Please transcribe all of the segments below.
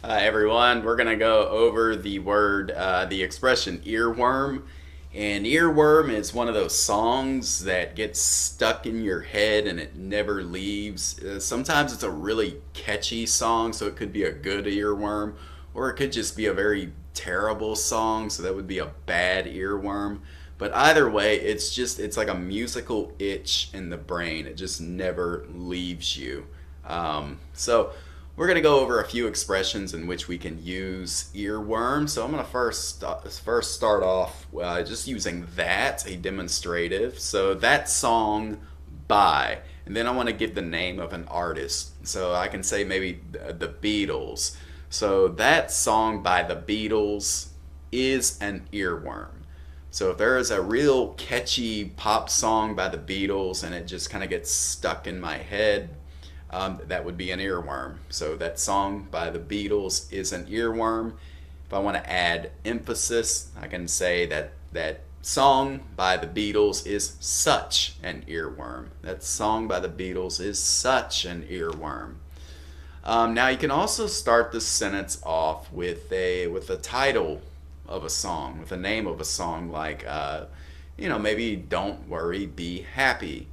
Hi everyone, we're gonna go over the expression earworm. And earworm is one of those songs that gets stuck in your head and it never leaves. Sometimes it's a really catchy song, so it could be a good earworm, or it could just be a very terrible song, so that would be a bad earworm. But either way, it's like a musical itch in the brain. It just never leaves you. So we're going to go over a few expressions in which we can use earworm. So I'm going to first start off just using that, a demonstrative. So that song by, and then I want to give the name of an artist. So I can say maybe the Beatles. So that song by the Beatles is an earworm. So if there is a real catchy pop song by the Beatles and it just kind of gets stuck in my head, that would be an earworm. So that song by the Beatles is an earworm. If I want to add emphasis, I can say that song by the Beatles is such an earworm. That song by the Beatles is such an earworm. Now you can also start the sentence off with a title of a song, with the name of a song, like maybe "Don't Worry, Be Happy."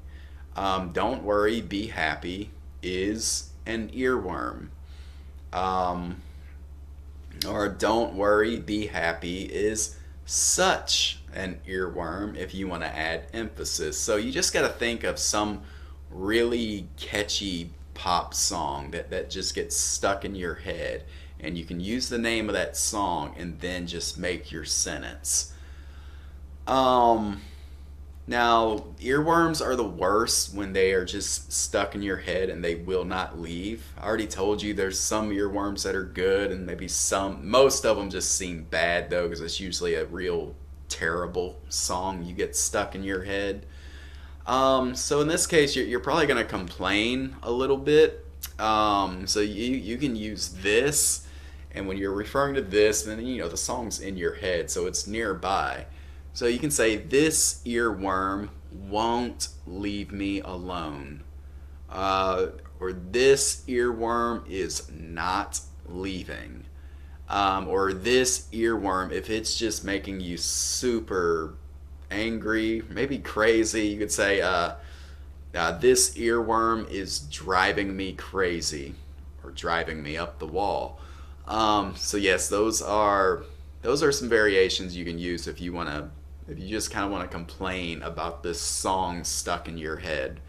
"Don't Worry, Be Happy" is an earworm. Um, or "Don't Worry, Be Happy" is such an earworm if you want to add emphasis. So you just got to think of some really catchy pop song that just gets stuck in your head, and you can use the name of that song and then just make your sentence. Um, Now, earworms are the worst when they are just stuck in your head and they will not leave. I already told you there's some earworms that are good, and maybe most of them just seem bad though, because it's usually a real terrible song you get stuck in your head. So in this case, you're probably going to complain a little bit. So you can use this, and when you're referring to this, then the song's in your head, so it's nearby. So you can say, "This earworm won't leave me alone," uh, or "This earworm is not leaving," or "This earworm, if it's just making you super angry, maybe crazy, you could say, "This earworm is driving me crazy," or "driving me up the wall." So yes, those are some variations you can use if you just kind of want to complain about this song stuck in your head.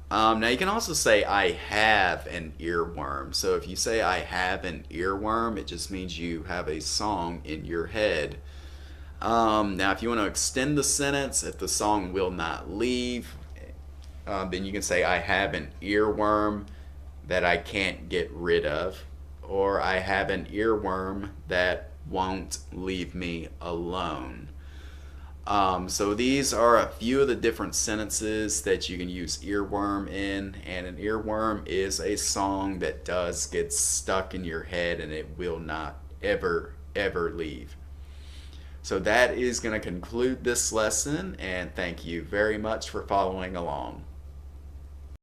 Now you can also say, "I have an earworm." So if you say, "I have an earworm," it just means you have a song in your head. Now if you want to extend the sentence, if the song will not leave, then you can say, "I have an earworm that I can't get rid of," or "I have an earworm that won't leave me alone." So these are a few of the different sentences that you can use earworm in, and an earworm is a song that does get stuck in your head and it will not ever leave. So that is going to conclude this lesson, and thank you very much for following along.